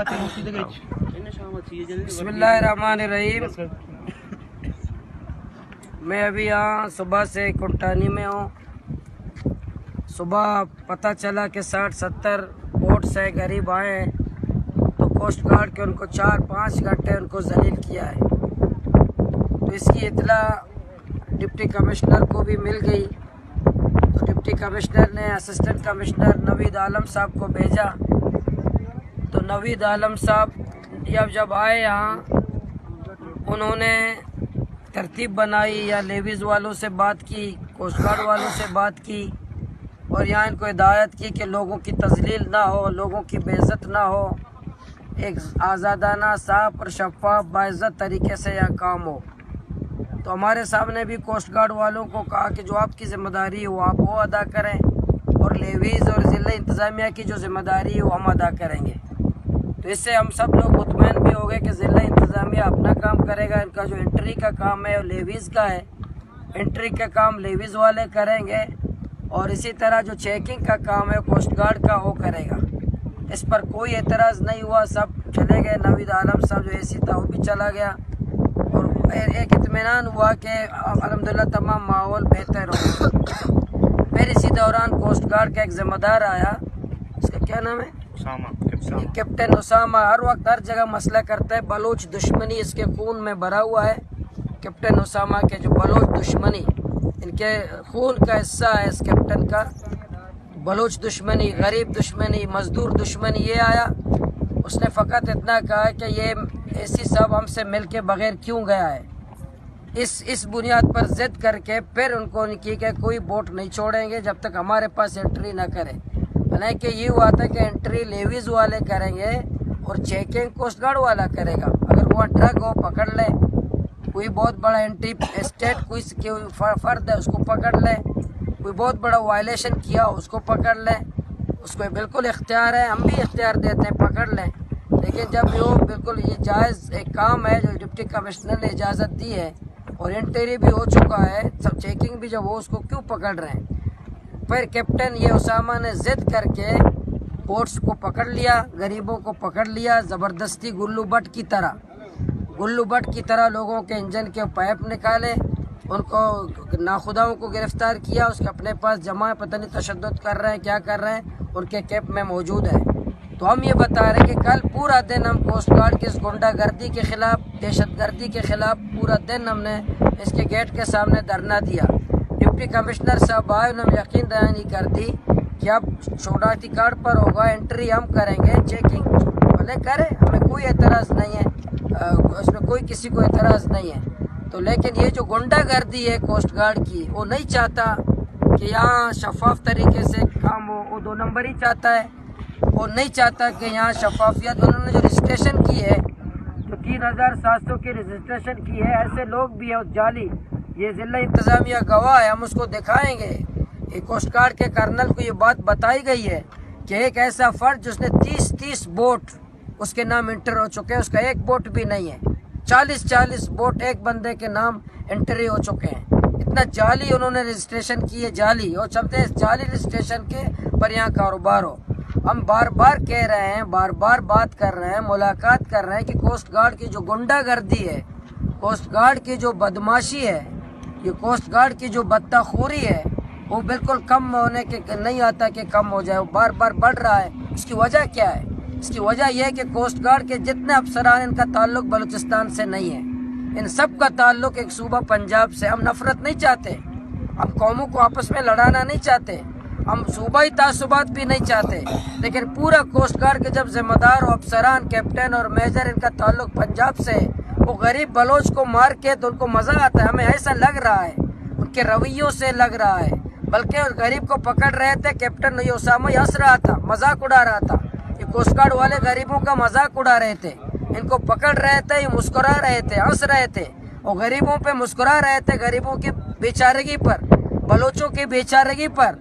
بسم اللہ الرحمن الرحیم. میں ابھی یہاں صبح سے کنٹانی میں ہوں. صبح پتہ چلا کہ 60-70 بوٹ سے غریب آئے ہیں تو کوسٹ گارڈ کے ان کو 4-5 گھنٹے ان کو ذلیل کیا ہے. تو اس کی اطلاع ڈپٹی کمشنر کو بھی مل گئی. تو ڈپٹی کمشنر نے اسسٹنٹ کمشنر نوید عالم صاحب کو بھیجا. تو نوید عالم صاحب جب آئے یہاں انہوں نے ترتیب بنائی یا لیویز والوں سے بات کی, کوسٹ گارڈ والوں سے بات کی اور یہاں ان کو ہدایت کی کہ لوگوں کی تذلیل نہ ہو, لوگوں کی بے عزت نہ ہو, ایک آزادانہ صاف اور شفاف باعزت طریقے سے یہاں کام ہو. تو ہمارے سامنے بھی کوسٹ گارڈ والوں کو کہا کہ جو آپ کی ذمہ داری ہو آپ وہ ادا کریں اور لیویز اور ضلع انتظامیہ کی جو ذمہ داری ہے وہ ہم ادا کریں گے. تو اس سے ہم سب لوگ مطمئن بھی ہو گئے کہ ضلع انتظامیہ اپنا کام کرے گا. ان کا جو انٹری کا کام ہے وہ لیویز کا ہے, انٹری کا کام لیویز والے کریں گے اور اسی طرح جو چیکنگ کا کام ہے کوسٹ گارڈ کا وہ کرے گا. اس پر کوئی اعتراض نہیں ہوا, سب چلے گئے. نوید عالم صاحب جو اے سی تھا وہ بھی چلا گیا اور ایک اطمینان ہوا کہ الحمدللہ تمام ماحول بہتر ہو. پھر اسی دوران کوسٹ گارڈ کا ایک ذمہ دار آیا, اس کا کیا نام ہے, کیپٹن اسامہ. ہر وقت ہر جگہ مسئلہ کرتا ہے. بلوچ دشمنی اس کے خون میں بھرا ہوا ہے. کیپٹن اسامہ کے جو بلوچ دشمنی ان کے خون کا حصہ ہے اس کیپٹن کا. بلوچ دشمنی, غریب دشمنی, مزدور دشمنی. یہ آیا, اس نے فقط اتنا کہا کہ یہ اے سی صاحب ہم سے مل کے بغیر کیوں گیا ہے. اس بنیاد پر ضد کر کے پھر ان کو کی کہ کوئی بوٹ نہیں چھوڑیں گے جب تک ہمارے پاس انٹری نہ کرے. حالانکہ یہ ہوا تھا کہ انٹری لیویز والے کریں گے اور چیکنگ کوسٹ گارڈ والا کرے گا. اگر وہاں ڈرگ ہو پکڑ لے, کوئی بہت بڑا انٹری اسٹیٹ کوئی فرد ہے اس کو پکڑ لے, کوئی بہت بڑا وائلیشن کیا اس کو پکڑ لے, اس کو بالکل اختیار ہے, ہم بھی اختیار دیتے ہیں پکڑ لیں. لیکن جب وہ بالکل یہ جائز ایک کام ہے جو ڈپٹی کمشنر نے اجازت دی ہے اور انٹری بھی ہو چکا ہے, سب چیکنگ بھی جب ہو اس کو کیوں پکڑ رہے ہیں. پھر کیپٹن یہ اسامہ نے ضد کر کے بوٹس کو پکڑ لیا, غریبوں کو پکڑ لیا زبردستی, گلو بٹ کی طرح لوگوں کے انجن کے پائپ نکالے, ان کو ناخداؤں کو گرفتار کیا. اس کے اپنے پاس جمع ہے, پتہ نہیں تشدد کر رہے ہیں کیا کر رہے ہیں, ان کے کیمپ میں موجود ہے. تو ہم یہ بتا رہے ہیں کہ کل پورا دن ہم کوسٹ گارڈ کی اس گنڈا گردی کے خلاف, دہشت گردی کے خلاف پورا دن ہم نے اس کے گیٹ کے سامنے دھرنا دیا. ڈپٹی کمشنر صاحب آئے, انہوں نے یقین دہانی کر دی کہ اب شناختی کارڈ پر ہوگا, انٹری ہم کریں گے, چیکنگ بھلے کریں, ہمیں کوئی اعتراض نہیں ہے, اس میں کوئی کسی کو اعتراض نہیں ہے. تو لیکن یہ جو گنڈا گردی ہے کوسٹ گارڈ کی, وہ نہیں چاہتا کہ یہاں شفاف طریقے سے کام ہو, وہ 2 نمبر ہی چاہتا ہے. وہ نہیں چاہتا کہ یہاں شفافیت. انہوں نے جو رجسٹریشن کی ہے, جو 3700 کی رجسٹریشن کی ہے, ایسے لوگ بھی ہیں جعلی. یہ ضلع انتظامیہ گواہ ہے, ہم اس کو دکھائیں گے. کوسٹ گارڈ کے کرنل کو یہ بات بتائی گئی ہے کہ ایک ایسا فرد جس نے 30 بوٹ اس کے نام انٹر ہو چکے ہیں, اس کا ایک بوٹ بھی نہیں ہے. 40 بوٹ ایک بندے کے نام انٹری ہو چکے ہیں. اتنا جعلی انہوں نے رجسٹریشن کی ہے, جعلی, اور چلتے ہیں جعلی رجسٹریشن کے پر یہاں کاروبار ہو. ہم بار بار کہہ رہے ہیں, بار بار بات کر رہے ہیں, ملاقات کر رہے ہیں کہ کوسٹ گارڈ کی جو گنڈا گردی ہے, کوسٹ گارڈ کی جو بدماشی ہے, یہ کوسٹ گارڈ کی جو بدتخوری ہے, وہ بالکل کم ہونے کے نہیں آتا کہ کم ہو جائے, وہ بار بار بڑھ رہا ہے. اس کی وجہ کیا ہے؟ اس کی وجہ یہ ہے کہ کوسٹ گارڈ کے جتنے افسران, ان کا تعلق بلوچستان سے نہیں ہے, ان سب کا تعلق ایک صوبہ پنجاب سے. ہم نفرت نہیں چاہتے, ہم قوموں کو آپس میں لڑانا نہیں چاہتے, ہم صوبائی تعصبات بھی نہیں چاہتے, لیکن پورا کوسٹ گارڈ کے جب ذمہ دار و افسران, کیپٹن اور میجر, ان کا تعلق پنجاب سے, وہ غریب بلوچ کو مار کے تو ان کو مزہ آتا ہے. ہمیں ایسا لگ رہا ہے, ان کے رویوں سے لگ رہا ہے, بلکہ غریب کو پکڑ رہے تھے. کیپٹن یہ اسامہ ہنس رہا تھا, مذاق اڑا رہا تھا. یہ کوسٹ گارڈ والے غریبوں کا مذاق اڑا رہے تھے, ان کو پکڑ رہے تھے, یہ مسکرا رہے تھے, ہنس رہے تھے, اور غریبوں پہ مسکرا رہے تھے, غریبوں کی بیچارگی پر, بلوچوں کی بیچارگی پر,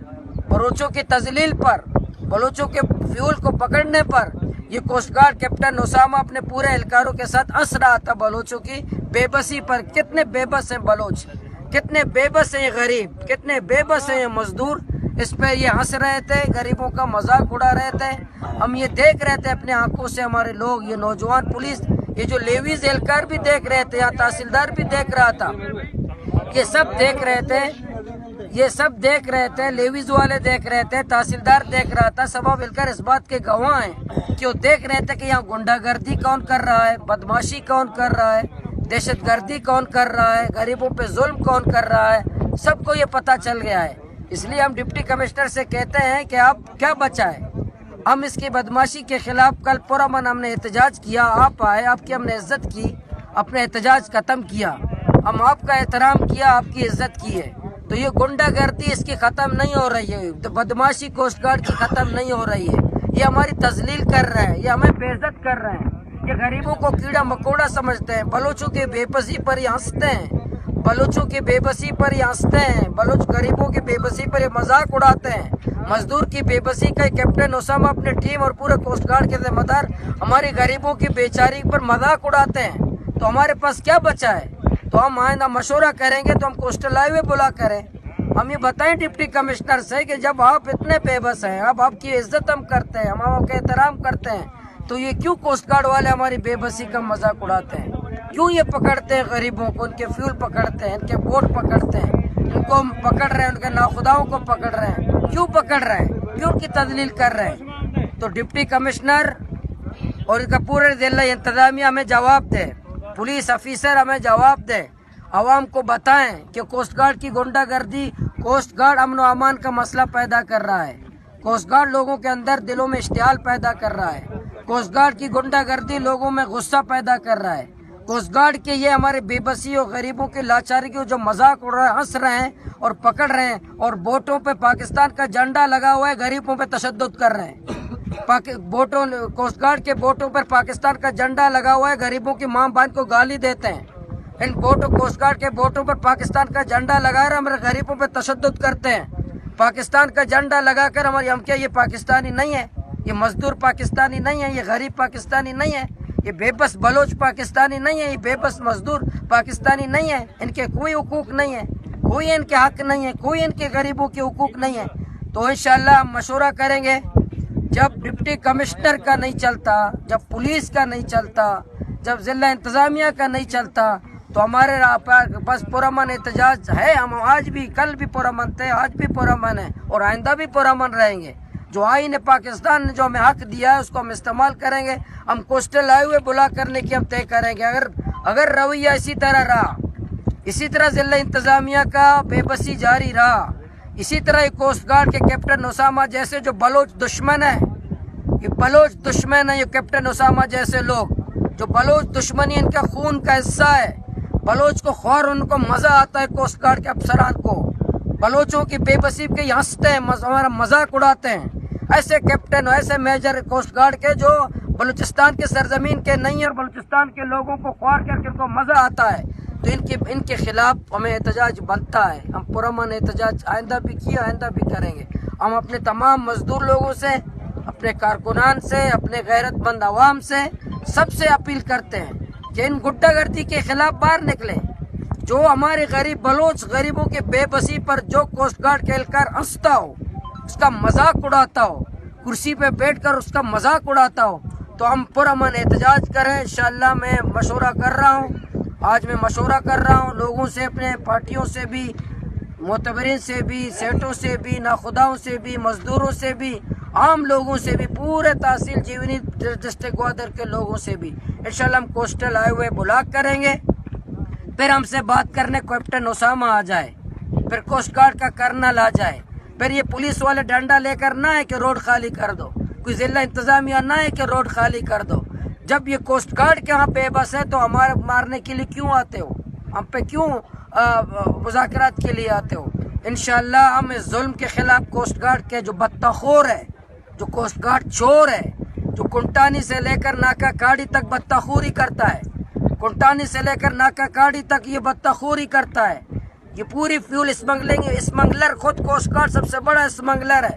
بلوچوں کی تذلیل پر, بلوچوں کے فیول کو پکڑنے پر. یہ کوسٹ گارڈ کیپٹن اسامہ اپنے پورے اہلکاروں کے ساتھ ہنس رہا تھا بلوچوں کی بے بسی پر. کتنے بے بس ہیں بلوچ, کتنے بے بس ہیں یہ غریب, کتنے بے بس ہیں یہ مزدور, اس پہ یہ ہنس رہے تھے، غریبوں کا مذاق اڑا رہے تھے. ہم یہ دیکھ رہے تھے اپنے آنکھوں سے، ہمارے لوگ، یہ نوجوان پولیس، یہ جو لیویز اہلکار بھی دیکھ رہے تھے، یا تحصیلدار بھی دیکھ رہا تھا، یہ سب دیکھ رہے تھے، یہ سب دیکھ رہے تھے، لیویز والے دیکھ رہے تھے، تحصیلدار دیکھ رہا تھا. سب اہلکار اس بات کے گواہ ہیں کہ وہ دیکھ رہے تھے کہ یہاں گنڈا گردی کون کر رہا ہے، بدماشی کون کر رہا ہے، دہشت گردی کون کر رہا ہے، غریبوں پہ ظلم کون کر رہا ہے. سب کو یہ پتہ چل گیا ہے. اس لیے ہم ڈپٹی کمشنر سے کہتے ہیں کہ آپ کیا بچا ہے. ہم اس کی بدماشی کے خلاف کل پرامن ہم نے احتجاج کیا، آپ آئے، آپ کی ہم نے عزت کی، اپنے احتجاج ختم کیا، ہم آپ کا احترام کیا، آپ کی عزت کی ہے. تو یہ گنڈا گردی اس کی ختم نہیں ہو رہی ہے، بدماشی کوسٹ گارڈ کی ختم نہیں ہو رہی ہے. یہ ہماری تذلیل کر رہے ہیں، یہ ہمیں بے عزت کر رہے ہیں، یہ غریبوں کو کیڑا مکوڑا سمجھتے ہیں، بلوچوں کی بے بسی پر یہ ہنستے ہیں، بلوچوں کی بے بسی پر یہ ہنستے ہیں، بلوچ غریبوں کی بے بسی پر یہ مذاق اڑاتے ہیں. مزدور کی بے بسی کا کیپٹن اسامہ اپنے ٹیم اور پورے کوسٹ گارڈ کے ذمہ دار ہماری غریبوں کی بیچاری پر مذاق اڑاتے ہیں. تو ہمارے پاس کیا بچا ہے؟ تو ہم آئندہ مشورہ کریں گے تو ہم کوسٹل ہائی وے بلا کریں. ہم یہ بتائیں ڈپٹی کمشنر سے کہ جب آپ اتنے بے بس ہیں، اب آپ کی عزت ہم کرتے ہیں، ہم آپ کا احترام کرتے ہیں، تو یہ کیوں کوسٹ گارڈ والے ہماری بے بسی کا مذاق اڑاتے ہیں؟ کیوں یہ پکڑتے ہیں غریبوں کو، ان کے فیول پکڑتے ہیں، ان کے بوٹ پکڑتے ہیں، ان کو پکڑ رہے ہیں، ان کے ناخداؤں کو پکڑ رہے ہیں؟ کیوں پکڑ رہے ہیں؟ کیوں ان کی تذلیل کر رہے ہیں؟ تو ڈپٹی کمشنر اور ان کا پورے ضلع انتظامیہ ہمیں جواب دے، پولیس آفیسر ہمیں جواب دے، عوام کو بتائیں کہ کوسٹ گارڈ کی گنڈا گردی، کوسٹ گارڈ امن و امان کا مسئلہ پیدا کر رہا ہے، کوسٹ گارڈ لوگوں کے اندر دلوں میں اشتعال پیدا کر رہا ہے، کوسٹ گارڈ کی گنڈا گردی لوگوں میں غصہ پیدا کر رہا ہے، کوسٹ گارڈ کے یہ ہمارے بے بسی اور غریبوں کی لاچاری کی جو مذاق اڑ رہا ہے، ہنس رہے ہیں اور پکڑ رہے ہیں، اور بوٹوں پہ پاکستان کا جھنڈا لگا ہوا ہے، غریبوں پہ تشدد کر رہے ہیں. بوٹوں، کوسٹ گارڈ کے بوٹوں پر پاکستان کا جھنڈا لگا ہوا ہے، غریبوں کی ماں بہن کو گالی دیتے ہیں. ان بوٹوں، کوسٹ گارڈ کے بوٹوں پر پاکستان کا جھنڈا لگا کر ہمارے غریبوں پہ تشدد کرتے ہیں. پاکستان کا جھنڈا لگا کر ہماری، ہم کیا یہ پاکستانی نہیں ہے؟ یہ مزدور پاکستانی نہیں ہے؟ یہ غریب پاکستانی نہیں ہے؟ یہ بے بس بلوچ پاکستانی نہیں ہے؟ یہ بے بس مزدور پاکستانی نہیں ہے؟ ان کے کوئی حقوق نہیں ہے، کوئی ان کے حق نہیں ہے، کوئی ان کے غریبوں کے حقوق نہیں ہے. تو انشاءاللہ ہم مشورہ کریں گے. جب ڈپٹی کمشنر کا نہیں چلتا، جب پولیس کا نہیں چلتا، جب ضلع انتظامیہ کا نہیں چلتا، تو ہمارے پاس پرامن احتجاج ہے. ہم آج بھی، کل بھی پرامن تھے، آج بھی پرامن ہیں اور آئندہ بھی پرامن رہیں گے. جو آئین پاکستان نے جو ہمیں حق دیا ہے اس کو ہم استعمال کریں گے. ہم کوسٹل ہائی وے بلا کرنے کی ہم طے کریں گے. اگر رویہ اسی طرح رہا، اسی طرح ضلع انتظامیہ کا بے بسی جاری رہا، اسی طرح کوسٹ گارڈ کے کیپٹن اسامہ جیسے جو بلوچ دشمن ہیں، یہ بلوچ دشمن ہیں، یہ کیپٹن اسامہ جیسے لوگ جو بلوچ دشمنی ان کا خون کا حصہ ہے. بلوچ کو خور، ان کو مزہ آتا ہے کوسٹ گارڈ کے افسران کو، بلوچوں کی بے بسی کے ہنستے ہیں، ہمارا مذاق اڑاتے ہیں. ایسے کیپٹن، ایسے میجر کوسٹ گارڈ کے جو بلوچستان کے سرزمین کے نہیں ہیں اور بلوچستان کے لوگوں کو خوار کر کے ان کو مزہ آتا ہے، تو ان کے خلاف ہمیں احتجاج بنتا ہے. ہم پرامن احتجاج آئندہ بھی کیا، آئندہ بھی کریں گے. ہم اپنے تمام مزدور لوگوں سے، اپنے کارکنان سے، اپنے غیرت مند عوام سے، سب سے اپیل کرتے ہیں کہ ان گڈا گردی کے خلاف باہر نکلیں. جو ہمارے غریب بلوچ غریبوں کے بے بسی پر جو کوسٹ گارڈ کے اہلکار ہنستا ہو، اس کا مذاق اڑاتا ہو، کرسی پہ بیٹھ کر اس کا مذاق اڑاتا ہو، تو ہم پرامن احتجاج کریں. انشاءاللہ میں مشورہ کر رہا ہوں، آج میں مشورہ کر رہا ہوں لوگوں سے، اپنے پارٹیوں سے بھی، معتبرین سے بھی، سیٹوں سے بھی، ناخداؤں سے بھی، مزدوروں سے بھی، عام لوگوں سے بھی، پورے تحصیل جیونی ڈسٹرکٹ گوادر کے لوگوں سے بھی. انشاءاللہ ہم کوسٹل ہائی وے بلاک کریں گے. پھر ہم سے بات کرنے کیپٹن اسامہ آ جائے، پھر کوسٹ گارڈ کا کرنل آ جائے، پھر یہ پولیس والے ڈنڈا لے کر نہ ہے کہ روڈ خالی کر دو، کوئی ضلع انتظامیہ نہ ہے کہ روڈ خالی کر دو. جب یہ کوسٹ گارڈ کے ہاں بے بس ہے تو ہمارے مارنے کے لیے کیوں آتے ہو؟ ہم پہ کیوں مذاکرات کے لیے آتے ہو؟ انشاءاللہ ہم اس ظلم کے خلاف، کوسٹ گارڈ کے جو بتخور ہے، جو کوسٹ گارڈ چور ہے، جو کنٹانی سے لے کر ناکا کاڑی تک بتخوری کرتا ہے، کنٹانی سے لے کر ناکا کاڑی تک یہ بتخوری کرتا ہے. یہ پوری فیول اسمگلر، خود کوسٹ گارڈ سب سے بڑا اسمگلر ہے.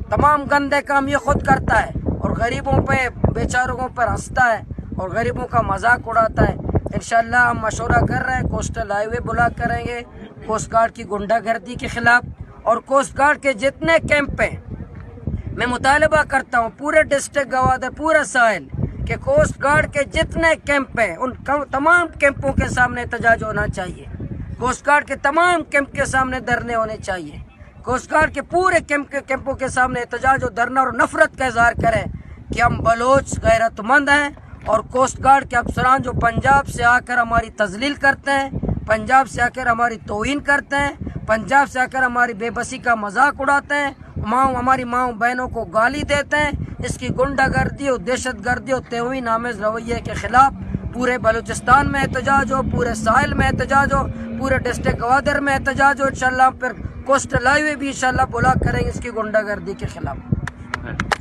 تمام گندے کام یہ خود کرتا ہے اور غریبوں پہ، بیچاروں پر ہنستا ہے اور غریبوں کا مذاق اڑاتا ہے. انشاءاللہ ہم مشورہ کر رہے ہیں، کوسٹل ہائی وے بلاک کریں گے کوسٹ گارڈ کی گنڈا گردی کے خلاف، اور کوسٹ گارڈ کے جتنے کیمپ ہیں، میں مطالبہ کرتا ہوں پورے ڈسٹرکٹ گوادر، پورا ساحل، کہ کوسٹ گارڈ کے جتنے کیمپ ہیں ان تمام کیمپوں کے سامنے احتجاج ہونا چاہیے، کوسٹ گارڈ کے تمام کیمپ کے سامنے دھرنے ہونے چاہیے، کوسٹ گارڈ کے پورے کیمپوں کے سامنے احتجاج و دھرنا اور نفرت کا اظہار کریں کہ ہم بلوچ غیرت مند ہیں، اور کوسٹ گارڈ کے افسران جو پنجاب سے آ کر ہماری تذلیل کرتے ہیں، پنجاب سے آ کر ہماری توہین کرتے ہیں، پنجاب سے آ کر ہماری بے بسی کا مذاق اڑاتے ہیں، ہماری ماؤں بہنوں کو گالی دیتے ہیں، اس کی غنڈہ گردی اور دہشت گردی اور توہین آمیز رویے کے خلاف پورے بلوچستان میں احتجاج ہو، پورے ساحل میں احتجاج ہو، پورے ڈسٹرکٹ گوادر میں احتجاج ہو، انشاءاللہ پھر کوسٹل ہائی وے بھی انشاءاللہ بلاک کریں گے اس کی غنڈہ گردی کے خلاف۔